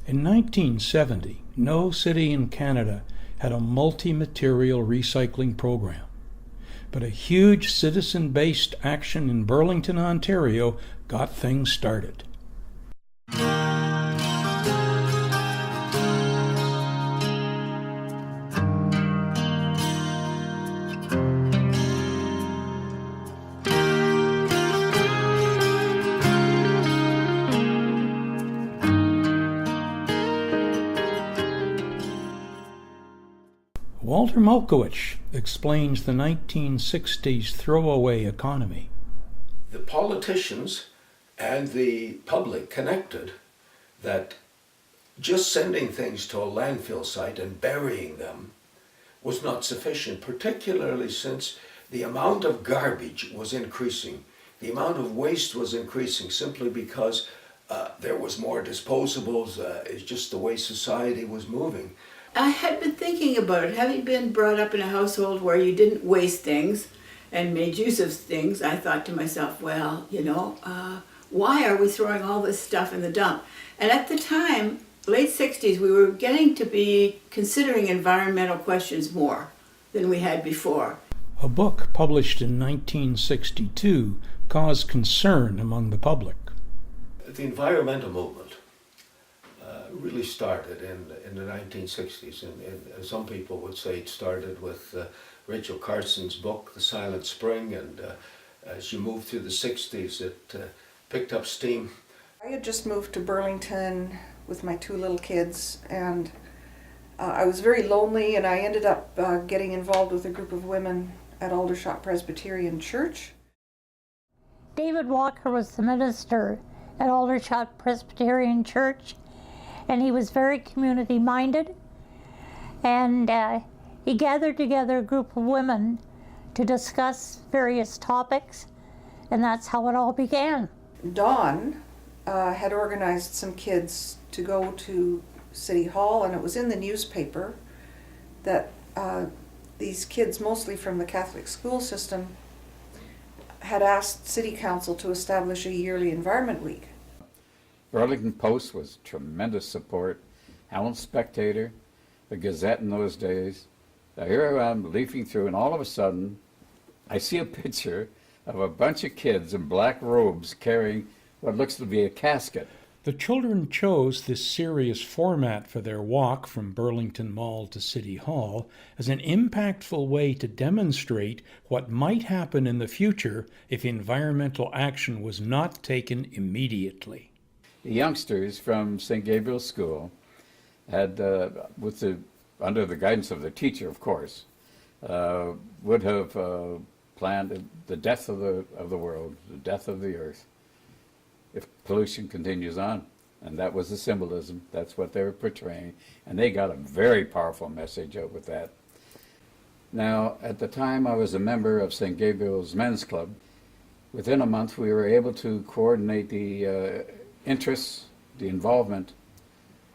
In 1970, no city in Canada had a multi-material recycling program. But a huge citizen-based action in Burlington, Ontario got things started. Walter Malkowicz explains the 1960s throwaway economy. The politicians and the public connected that just sending things to a landfill site and burying them was not sufficient, particularly since the amount of garbage was increasing. The amount of waste was increasing simply because there was more disposables. It's just the way society was moving. I had been thinking about it. Having been brought up in a household where you didn't waste things and made use of things, I thought to myself, well, why are we throwing all this stuff in the dump? And at the time, late 60s, we were getting to be considering environmental questions more than we had before. A book published in 1962 caused concern among the public. The environmental movement really started in the 1960s, and some people would say it started with Rachel Carson's book, The Silent Spring, and as you moved through the 60s, it picked up steam. I had just moved to Burlington with my two little kids, and I was very lonely, and I ended up getting involved with a group of women at Aldershot Presbyterian Church. David Walker was the minister at Aldershot Presbyterian Church, and he was very community-minded, and he gathered together a group of women to discuss various topics, and that's how it all began. Dawn had organized some kids to go to City Hall, and it was in the newspaper that these kids, mostly from the Catholic school system, had asked City Council to establish a yearly Environment Week. Burlington Post was tremendous support. Hamilton Spectator, the Gazette in those days. Now here I am leafing through, and all of a sudden I see a picture of a bunch of kids in black robes carrying what looks to be a casket. The children chose this serious format for their walk from Burlington Mall to City Hall as an impactful way to demonstrate what might happen in the future if environmental action was not taken immediately. The youngsters from St. Gabriel's School had, under the guidance of the teacher, of course, would have planned the death of the world, the death of the earth, if pollution continues on. And that was the symbolism. That's what they were portraying. And they got a very powerful message out with that. Now, at the time I was a member of St. Gabriel's Men's Club. Within a month we were able to coordinate the interests, the involvement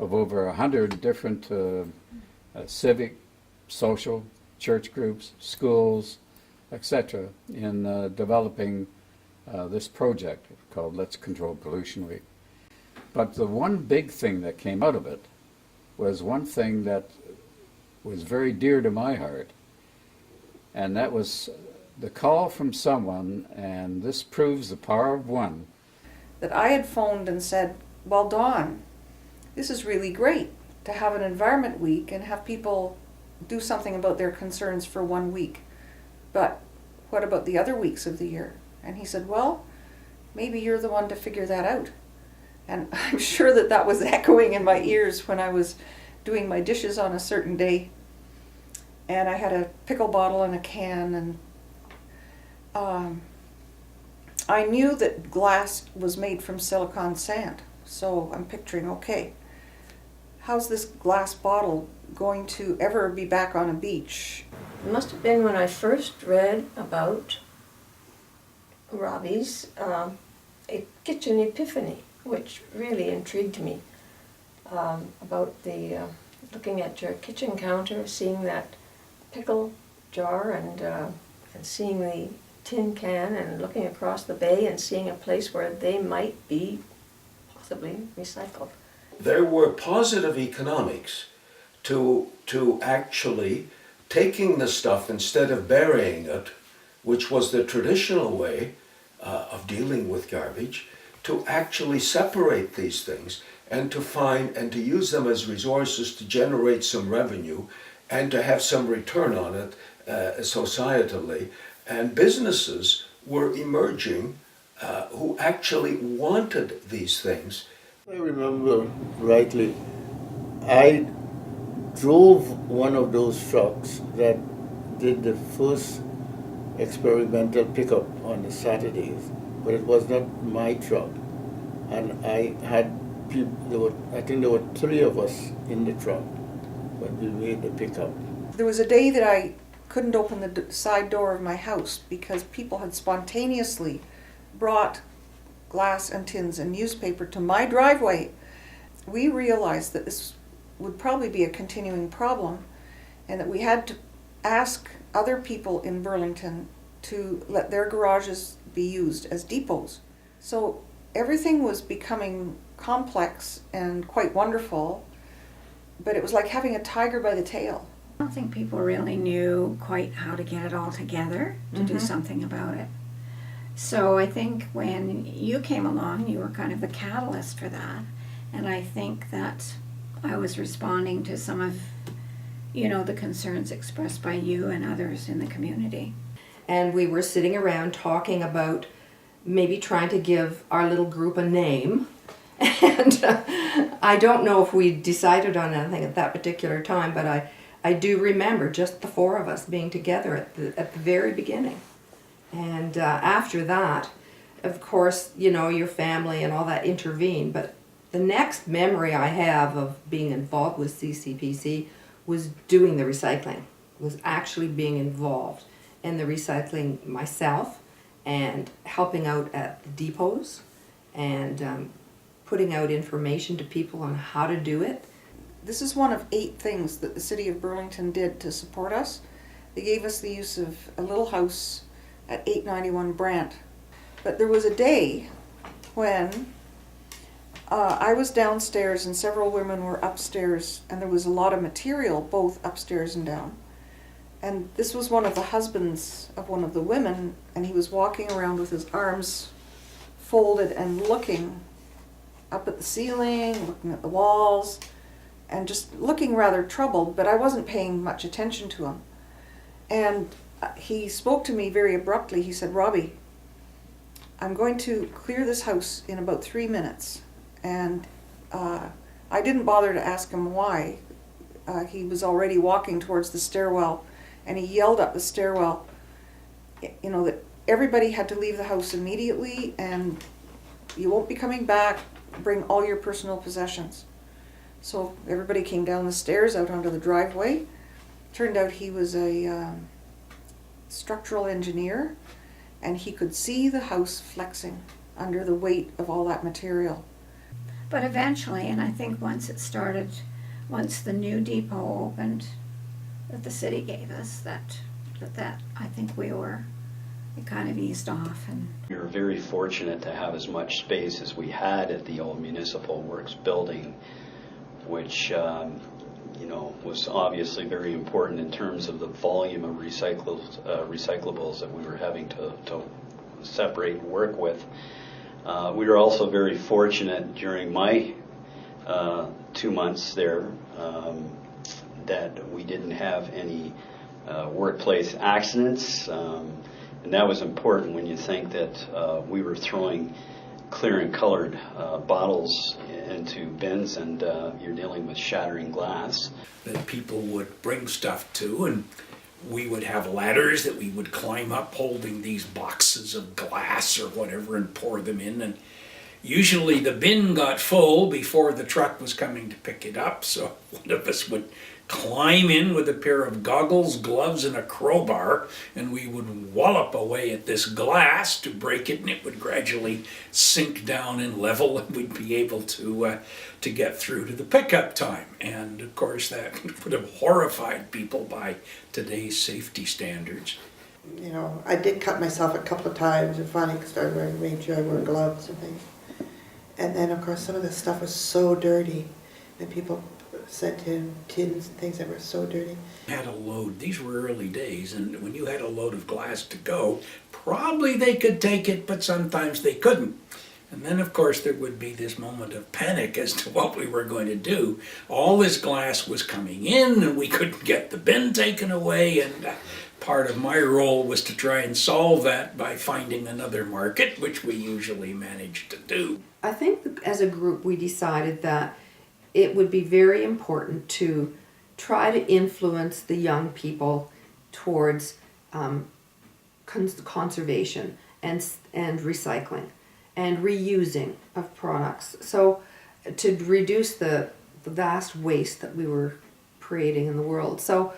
of over 100 different civic, social, church groups, schools, etc. in developing this project called Let's Control Pollution Week. But the one big thing that came out of it was one thing that was very dear to my heart, and that was the call from someone, and this proves the power of one, that I had phoned and said, well, Dawn, this is really great to have an Environment Week and have people do something about their concerns for 1 week. But what about the other weeks of the year? And he said, well, maybe you're the one to figure that out. And I'm sure that that was echoing in my ears when I was doing my dishes on a certain day. And I had a pickle bottle and a can, and I knew that glass was made from silicon sand, so I'm picturing, okay, how's this glass bottle going to ever be back on a beach? It must have been when I first read about Robbie's a kitchen epiphany, which really intrigued me, about the looking at your kitchen counter, seeing that pickle jar, and seeing the tin can, and looking across the bay and seeing a place where they might be possibly recycled. there were positive economics to actually taking the stuff instead of burying it, which was the traditional way of dealing with garbage, to actually separate these things and to find and to use them as resources to generate some revenue and to have some return on it societally. And businesses were emerging who actually wanted these things. I remember rightly, I drove one of those trucks that did the first experimental pickup on the Saturdays, but it was not my truck. And I had people, I think there were 3 of us in the truck when we made the pickup. There was a day that I couldn't open the side door of my house because people had spontaneously brought glass and tins and newspaper to my driveway. We realized that this would probably be a continuing problem and that we had to ask other people in Burlington to let their garages be used as depots. So everything was becoming complex and quite wonderful, but it was like having a tiger by the tail. I don't think people really knew quite how to get it all together to do something about it. So I think when you came along, you were kind of the catalyst for that. And I think that I was responding to some of, the concerns expressed by you and others in the community. And we were sitting around talking about maybe trying to give our little group a name. And I don't know if we decided on anything at that particular time, but I do remember just the 4 of us being together at the very beginning. And after that, of course, your family and all that intervened. But the next memory I have of being involved with CCPC was doing the recycling, was actually being involved in the recycling myself and helping out at the depots and putting out information to people on how to do it. This is one of 8 things that the City of Burlington did to support us. They gave us the use of a little house at 891 Brant. But there was a day when I was downstairs and several women were upstairs, and there was a lot of material both upstairs and down. And this was one of the husbands of one of the women, and he was walking around with his arms folded and looking up at the ceiling, looking at the walls, and just looking rather troubled, but I wasn't paying much attention to him. And he spoke to me very abruptly. He said, "Robbie, I'm going to clear this house in about 3 minutes." And I didn't bother to ask him why. He was already walking towards the stairwell, and he yelled up the stairwell, that everybody had to leave the house immediately, and you won't be coming back. Bring all your personal possessions. So everybody came down the stairs out onto the driveway. Turned out he was a structural engineer, and he could see the house flexing under the weight of all that material. But eventually, and I think once the new depot opened that the city gave us, that I think it kind of eased off. And we were very fortunate to have as much space as we had at the old Municipal Works building, which was obviously very important in terms of the volume of recyclables that we were having to separate and work with. We were also very fortunate during my 2 months there that we didn't have any workplace accidents, and that was important when you think that we were throwing clear and colored bottles into bins, and you're dealing with shattering glass. That people would bring stuff to, and we would have ladders that we would climb up holding these boxes of glass or whatever and pour them in. And usually the bin got full before the truck was coming to pick it up, so one of us would climb in with a pair of goggles, gloves, and a crowbar, and we would wallop away at this glass to break it, and it would gradually sink down and level, and we'd be able to get through to the pickup time. And of course that would have horrified people by today's safety standards. I did cut myself a couple of times and finally started made sure I wore gloves and things. And then, of course, some of the stuff was so dirty, and people sent in tins and things that were so dirty. Had a load, these were early days, and when you had a load of glass to go, probably they could take it, but sometimes they couldn't. And then, of course, there would be this moment of panic as to what we were going to do. All this glass was coming in, and we couldn't get the bin taken away, and part of my role was to try and solve that by finding another market, which we usually managed to do. I think as a group we decided that it would be very important to try to influence the young people towards conservation and recycling and reusing of products. So to reduce the vast waste that we were creating in the world. So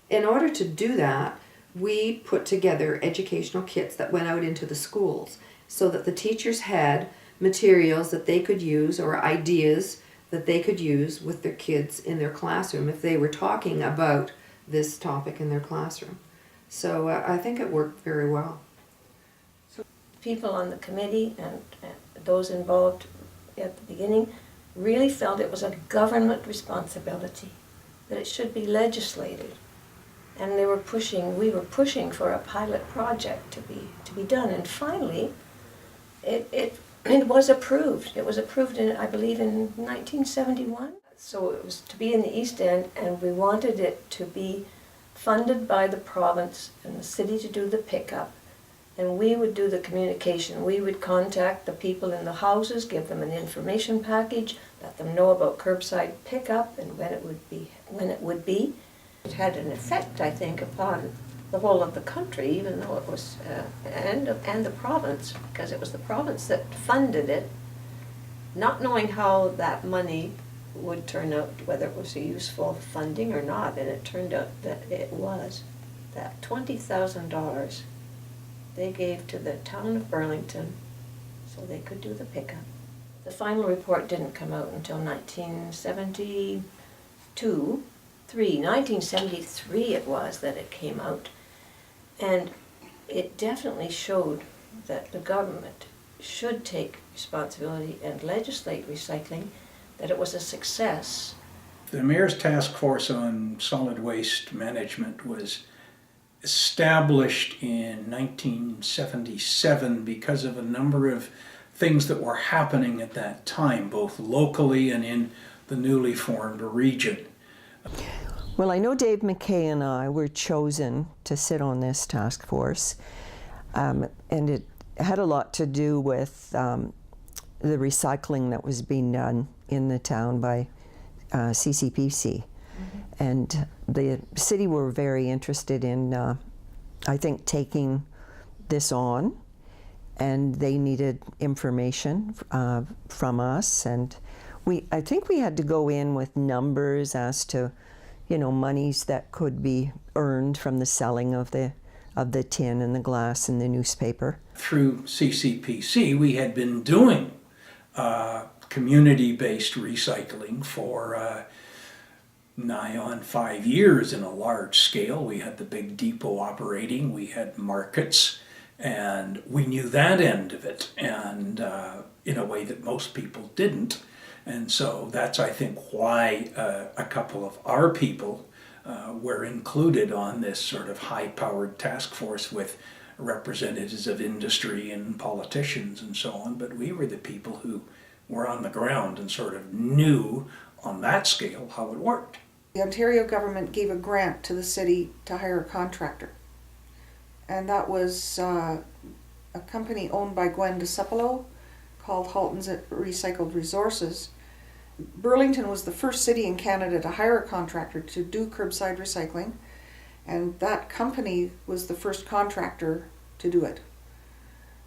in order to do that, we put together educational kits that went out into the schools so that the teachers had materials that they could use or ideas that they could use with their kids in their classroom if they were talking about this topic in their classroom. So I think it worked very well. So people on the committee and those involved at the beginning really felt it was a government responsibility, that it should be legislated. And we were pushing for a pilot project to be done. And finally, it was approved. It was approved in, I believe, in 1971. So it was to be in the East End, and we wanted it to be funded by the province and the city to do the pickup. And we would do the communication. We would contact the people in the houses, give them an information package, let them know about curbside pickup and when it would be. It had an effect, I think, upon the whole of the country, even though it was, and the province, because it was the province that funded it, not knowing how that money would turn out, whether it was a useful funding or not, and it turned out that it was. That $20,000 they gave to the town of Burlington so they could do the pickup. The final report didn't come out until 1973 it was that it came out. And it definitely showed that the government should take responsibility and legislate recycling, that it was a success. The Mayor's Task Force on Solid Waste Management was established in 1977 because of a number of things that were happening at that time, both locally and in the newly formed region. Well, I know Dave McKay and I were chosen to sit on this task force, and it had a lot to do with the recycling that was being done in the town by CCPC. And the city were very interested in, I think, taking this on, and they needed information from us, and I think we had to go in with numbers as to, monies that could be earned from the selling of the tin and the glass and the newspaper. Through CCPC, we had been doing community-based recycling for nigh on 5 years in a large scale. We had the big depot operating, we had markets, and we knew that end of it, and in a way that most people didn't. And so that's, I think, why a couple of our people were included on this sort of high-powered task force with representatives of industry and politicians and so on. But we were the people who were on the ground and sort of knew on that scale how it worked. The Ontario government gave a grant to the city to hire a contractor. And that was a company owned by Gwen DeCepolo called Halton's Recycled Resources. Burlington was the first city in Canada to hire a contractor to do curbside recycling, and that company was the first contractor to do it.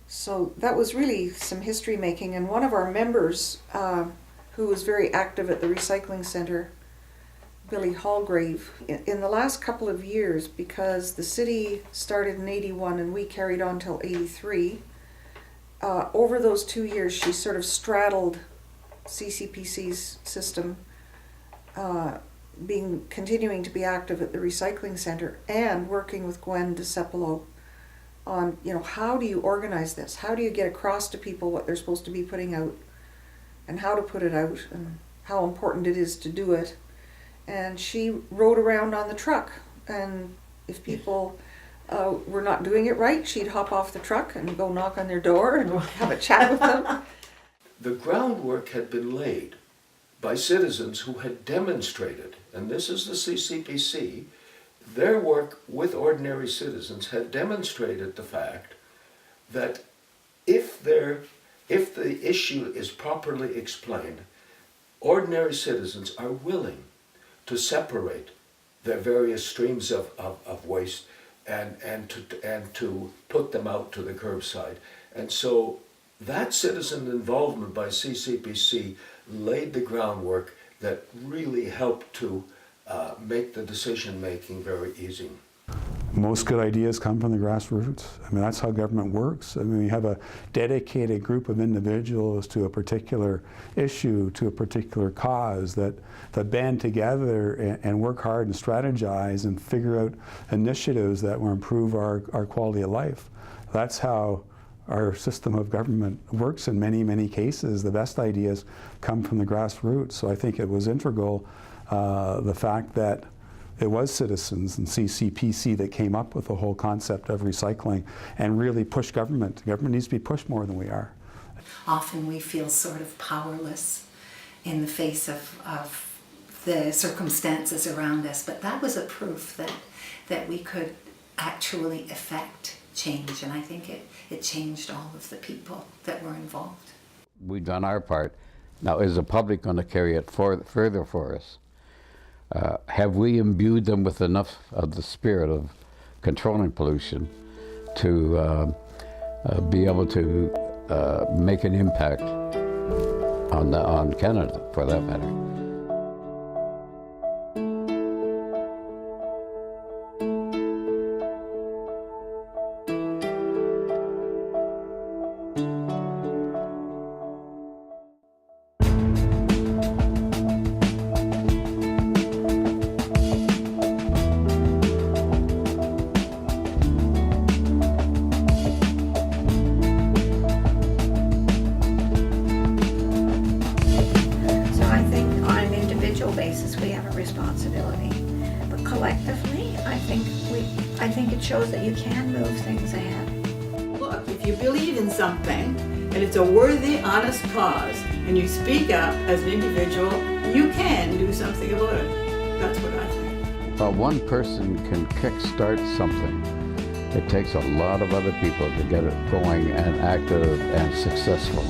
So that was really some history making, and one of our members who was very active at the recycling center, Billy Hallgrave, in the last couple of years, because the city started in 81 and we carried on till 83, over those 2 years she sort of straddled CCPC's system, continuing to be active at the recycling center and working with Gwen DeCepolo on, how do you organize this? How do you get across to people what they're supposed to be putting out? and how to put it out and how important it is to do it. And she rode around on the truck, and if people were not doing it right, she'd hop off the truck and go knock on their door and have a chat with them. The groundwork had been laid by citizens who had demonstrated, and this is the CCPC, their work with ordinary citizens had demonstrated the fact that if the issue is properly explained, ordinary citizens are willing to separate their various streams of waste and to put them out to the curbside. And so that citizen involvement by CCPC laid the groundwork that really helped to make the decision-making very easy. Most good ideas come from the grassroots. I mean, that's how government works. I mean, we have a dedicated group of individuals to a particular issue, to a particular cause that band together and work hard and strategize and figure out initiatives that will improve our quality of life. That's how our system of government works in many, many cases. The best ideas come from the grassroots. So I think it was integral, the fact that it was citizens and CCPC that came up with the whole concept of recycling and really pushed government. Government needs to be pushed more than we are. Often we feel sort of powerless in the face of the circumstances around us, but that was a proof that we could actually affect change, and I think it changed all of the people that were involved. We've done our part. Now, is the public going to carry it further for us? Have we imbued them with enough of the spirit of controlling pollution to be able to make an impact on Canada, for that matter? basis we have a responsibility, but collectively I think it shows that you can move things ahead. Look, if you believe in something and it's a worthy, honest cause and you speak up as an individual, you can do something about it. That's what I think. Well, one person can kickstart something. It takes a lot of other people to get it going and active and successful.